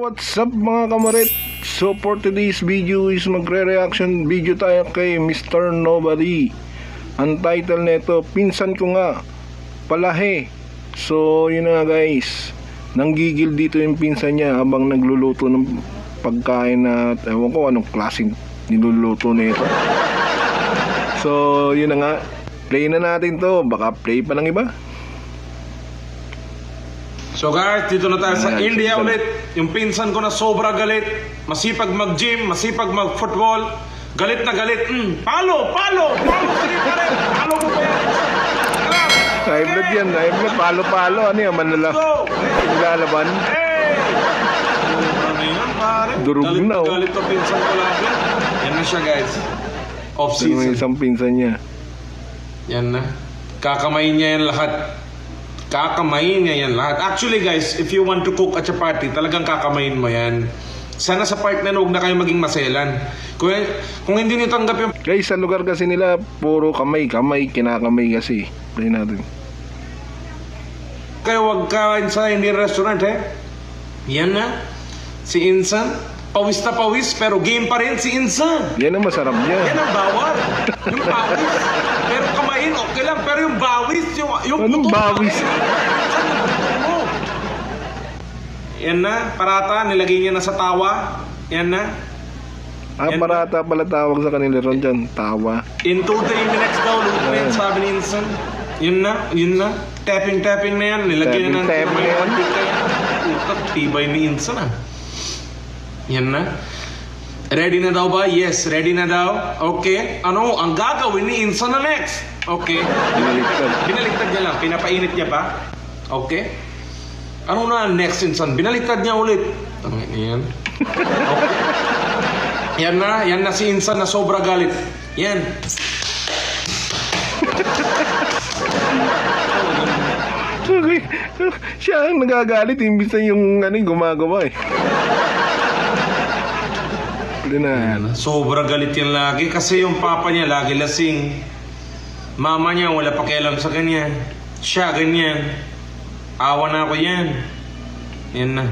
What's up mga kamarit? So for today's video is magre-reaction video tayo kay Mr. Nobody. Ang title nito, pinsan ko nga, palahe. So yun na nga guys, nanggigil dito yung pinsan niya habang nagluluto ng pagkain na ewan ko anong klaseng niluluto nito. So yun na nga, play na natin to, baka play pa ng iba. So guys, dito na tayo sa Ayan, India so, ulit. Yung pinsan ko na sobra galit. Masipag mag-gym, masipag mag-football. Galit na galit. Palo! Sige pa rin! Palo mo pa yan! High blood yan, high blood, palo-palo. Ano yan, manala? Lalaban. Hey! Ano yan, pare? Durog galit na, oh. Galit na pinsan ko lagi. Yan na siya guys. Ano Off-season. isang pinsan niya? Yan na. Kakamayin niya yan lahat. Kakamayin niya yan lahat. Actually guys, if you want to cook a chapati, talagang kakamayin mo yan. Sana sa part na huwag na kayo maging maselan. Kung hindi niyo tanggap yung... Guys, sa lugar kasi nila, puro kamay, kinakamay kasi. Play natin. Kaya huwag kain sa Indian restaurant Yan na. Si Insan. Pawis na pawis, pero game pa rin si Insan. Yan ang masarap niya. Yan ang bawal. Yung pawis. Pero kamain, okay lang. Pero yung bawis, yung Anong puto, bawis? Yan na, parata, nilagay niya na sa tawa. Yan na. Yan Parata pala tawag sa kanila ron dyan. Tawa. In 2-3 minutes daw, luto yan, sabi ni Insan. Yun na. Tapping na yan. Nilagay na ng Tapping na yan. mantika yan. Utak, tibay ni Insan Yan na. Ready na daw ba? Yes, ready na daw. Okay. Ano, ang gagawin ni Insan na next? Okay. Binaliktad niya lang. Pinapainit niya pa. Okay. Ano na next, Insan? Binaliktad niya ulit. Tangin yan. Okay. Yan na si Insan na sobra galit. Yan. Okay. Siya ang nagagalit, imbis na yung gumagawa na. Sobra galit yan lagi kasi yung papa niya lagi lasing. Mama niya wala pakialam sa ganyan. Siya ganyan. Awa na ako yan. Yan na.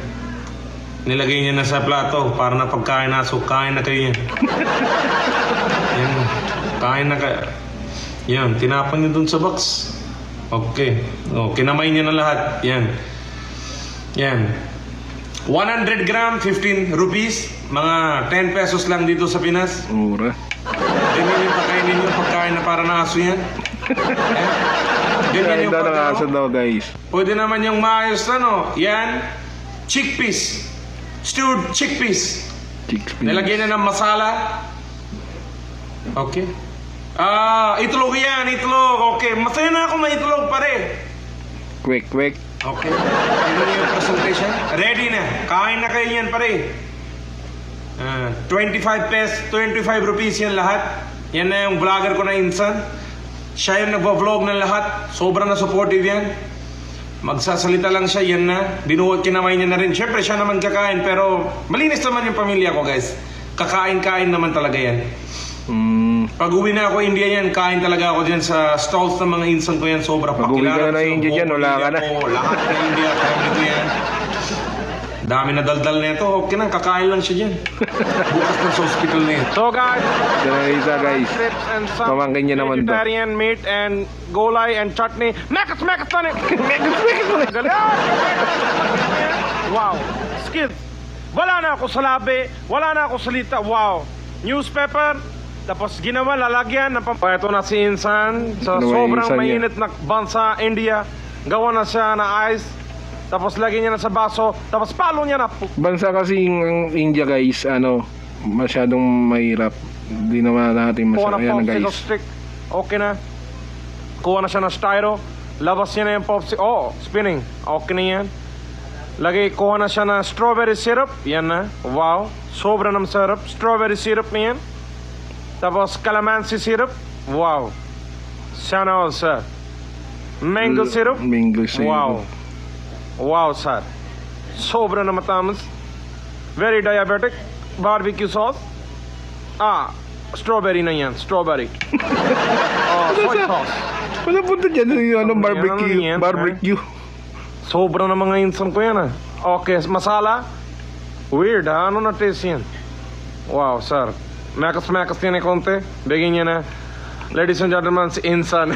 Nilagay niya na sa plato para na pagkain na. So kain na kayo yan. Yan na. Kain na kayo. Yan. Tinapon niyo dun sa box. Okay. O, kinamay niya na lahat. Yan. 100 gram, 15 rupees. Mga 10 pesos lang dito sa Pinas. Mura. Ganyan yung pagkainin niyo, pagkain na para na aso yan. Ganyan yung Daw ng pagkain. aso daw guys. Pwede naman yung maayos na Yan, chickpeas. Stewed chickpeas. Chicks. Nilagyan na ng masala. Okay. Itlog yan, itlog. Okay, masaya na ako may itlog pare. Quick. Okay. Ano yung presentation? Ready na. Kain na kayo yan pare. 25 rupees yan lahat. Yan na yung vlogger ko na Insan. Siya yung nagpa-vlog ng lahat. Sobrang na supportive yan. Magsasalita lang siya, yan na. Binuhat kinamay niya na rin. Siyempre siya naman kakain, pero malinis naman yung pamilya ko guys. Kakain-kain naman talaga yan. Pag uwi na ako India yan, kain talaga ako dyan sa stalls ng mga Insan ko yan. Sobra Pag uwi ka na India dyan, wala ka na. Lahat na India, family ko yan. Dami na daldal na ito. Okay na, kakain lang siya dyan. Bukas na sa hospital na yan. So guys, Isa guys. strips and some Pamangkin niya naman to. vegetarian meat and gulay and chutney. Mekas na eh! Wow. Skills. Wala na ako sa labi. Wala na ako salita. Wow. Newspaper. Tapos ginawa, lalagyan ng ito na si Insan. Sa Ano ba yung sobrang Insan niya? mainit na bansa, India. Gawa na siya na ice. Tapos lagyan niya na sa baso. Tapos palo niya na. Bansa kasi yung India guys, masyadong mahirap. Hindi naman natin Kuha na masaya na popsicle guys. stick. Okay na. Kuha na siya ng styro. Labas niya na yung popsicle. Oh, spinning. Okay na yan. Kuha na siya ng strawberry syrup. Yan na. Wow. Sobra ng syrup. Strawberry syrup na yan. Tapos calamansi syrup. Wow. Sana all, sir. Mango syrup. Mango syrup. Wow, sir. Sobra na matamis. Very diabetic. Barbecue sauce. Strawberry na yan. Strawberry. Soy sauce. Wala punta dyan yung Ano yan? barbecue. Sobra na mga Insan ko yan Okay, masala. Weird ha? Ano na taste yan? Wow, sir. Mekas-mekas yan konti. Bigyan niya na. Ladies and gentlemen, si Insan.